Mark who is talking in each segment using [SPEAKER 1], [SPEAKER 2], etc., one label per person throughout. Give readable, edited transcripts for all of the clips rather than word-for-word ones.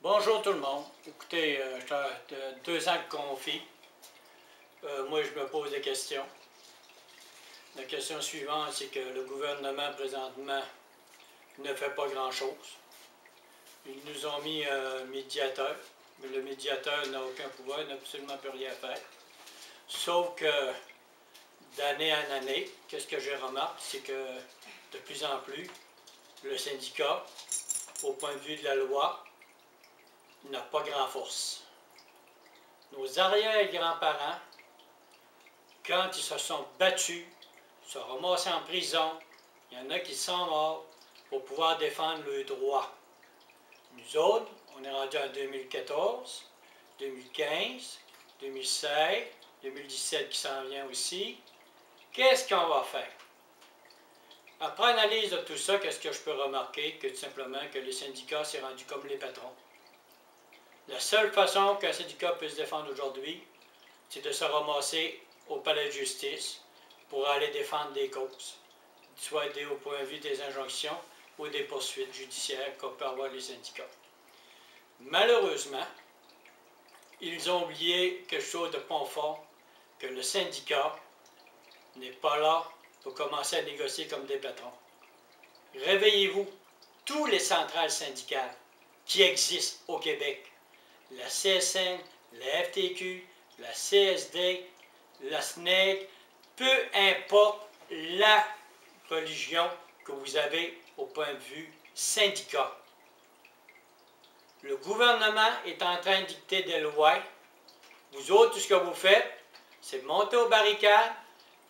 [SPEAKER 1] Bonjour tout le monde. Écoutez, j'ai 2 ans de conflit. Moi, je me pose des questions. La question suivante, c'est que le gouvernement, présentement, ne fait pas grand-chose. Ils nous ont mis un médiateur, mais le médiateur n'a aucun pouvoir, il n'a absolument plus rien à faire. Sauf que, d'année en année, qu'est-ce que je remarque, c'est que de plus en plus, le syndicat, au point de vue de la loi, n'a pas grand force. Nos arrière-grands-parents, quand ils se sont battus, se sont ramassés en prison, il y en a qui sont morts pour pouvoir défendre leurs droits. Nous autres, on est rendus en 2014, 2015, 2016, 2017 qui s'en vient aussi. Qu'est-ce qu'on va faire? Après analyse de tout ça, qu'est-ce que je peux remarquer? Que tout simplement que les syndicats s'est rendu comme les patrons. La seule façon qu'un syndicat peut se défendre aujourd'hui, c'est de se ramasser au palais de justice pour aller défendre des causes, soit au point de vue des injonctions ou des poursuites judiciaires qu'on peut avoir les syndicats. Malheureusement, ils ont oublié quelque chose de profond, que le syndicat n'est pas là pour commencer à négocier comme des patrons. Réveillez-vous, tous les centrales syndicales qui existent au Québec, la CSN, la FTQ, la CSD, la SNEG, peu importe la religion que vous avez au point de vue syndicat. Le gouvernement est en train de dicter des lois. Vous autres, tout ce que vous faites, c'est monter aux barricades,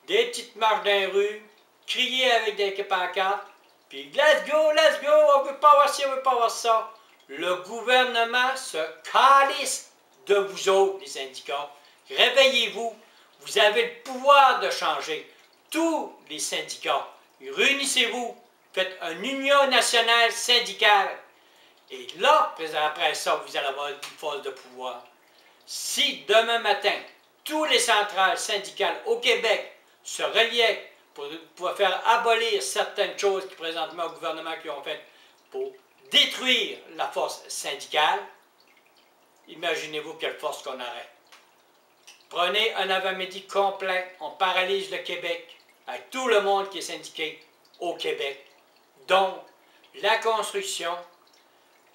[SPEAKER 1] des petites marches dans les rues, crier avec des pancartes, puis let's go, on veut pas avoir ci, on veut pas avoir ça. Le gouvernement se calisse de vous autres, les syndicats. Réveillez-vous. Vous avez le pouvoir de changer. Tous les syndicats, réunissez-vous. Faites une union nationale syndicale. Et là, après ça, vous allez avoir une force de pouvoir. Si demain matin, tous les centrales syndicales au Québec se reliaient pour faire abolir certaines choses qui présentement au gouvernement qui ont fait pour détruire la force syndicale, imaginez-vous quelle force qu'on aurait. Prenez un avant-midi complet, on paralyse le Québec, avec tout le monde qui est syndiqué au Québec. Donc, la construction,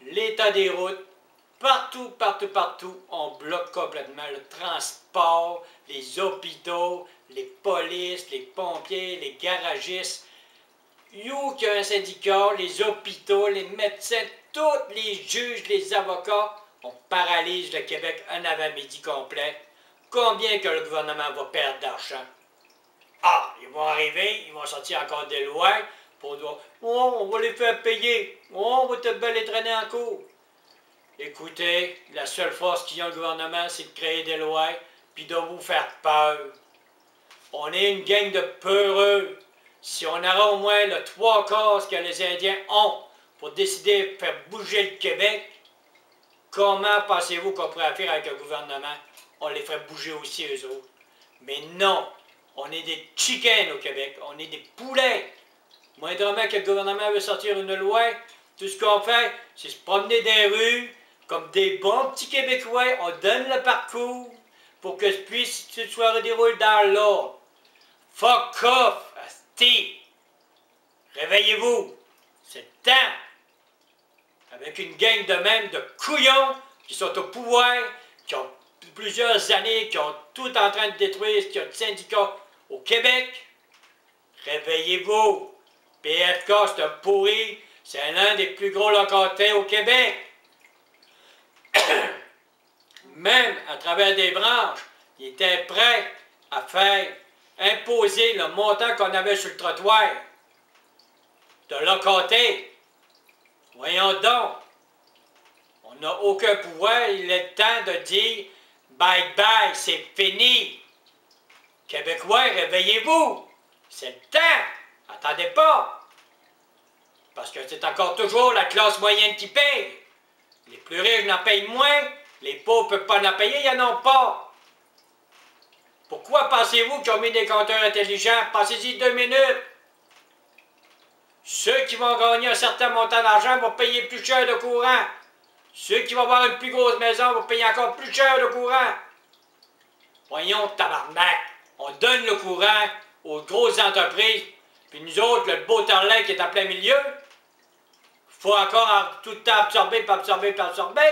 [SPEAKER 1] l'état des routes, partout, on bloque complètement le transport, les hôpitaux, les polices, les pompiers, les garagistes. Où qu'il y a un syndicat, les hôpitaux, les médecins, tous les juges, les avocats, on paralyse le Québec un avant-midi complet. Combien que le gouvernement va perdre d'argent? Ah, ils vont arriver, ils vont sortir encore des lois pour dire « Oh, on va les faire payer. Oh, on va te les traîner en cours. » Écoutez, la seule force qu'il y a le gouvernement, c'est de créer des lois puis de vous faire peur. On est une gang de peureux. Si on aura au moins le 3/4 que les Indiens ont pour décider de faire bouger le Québec, comment pensez-vous qu'on pourrait faire avec le gouvernement? On les ferait bouger aussi eux autres. Mais non, on est des chickens au Québec, on est des poulets. Moindrement que le gouvernement veut sortir une loi, tout ce qu'on fait, c'est se promener dans les rues, comme des bons petits Québécois, on donne le parcours pour que ce soit redéroulé dans l'ordre. Fuck off, asti! Réveillez-vous! C'est le temps! Avec une gang de même de couillons qui sont au pouvoir, qui ont plusieurs années, qui ont tout en train de détruire, qui ont le syndicat au Québec. Réveillez-vous! PFK, c'est un pourri, c'est l'un des plus gros locataires au Québec. Même à travers des branches, ils étaient prêts à faire imposer le montant qu'on avait sur le trottoir de locataires. Voyons donc, on n'a aucun pouvoir, il est temps de dire bye bye, c'est fini. Québécois, réveillez-vous, c'est le temps, attendez pas. Parce que c'est encore toujours la classe moyenne qui paye. Les plus riches n'en payent moins, les pauvres ne peuvent pas en payer, ils n'en ont pas. Pourquoi pensez-vous qu'ils ont mis des compteurs intelligents? Passez-y 2 minutes. Ceux qui vont gagner un certain montant d'argent vont payer plus cher de courant. Ceux qui vont avoir une plus grosse maison vont payer encore plus cher le courant. Voyons, tabarnak, on donne le courant aux grosses entreprises, puis nous autres, le beau Tarlin qui est en plein milieu, faut encore tout le temps absorber, puis absorber, puis absorber.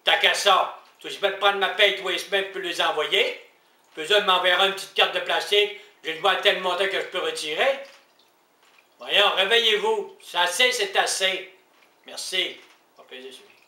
[SPEAKER 1] T'as qu'à ça. Je peux te prendre ma paye tous les semaines pour les envoyer. Puis eux m'enverront une petite carte de plastique, j'ai le droit à tel montant que je peux retirer. Voyons, réveillez-vous. C'est assez, c'est assez. Merci. Pas plaisir, celui.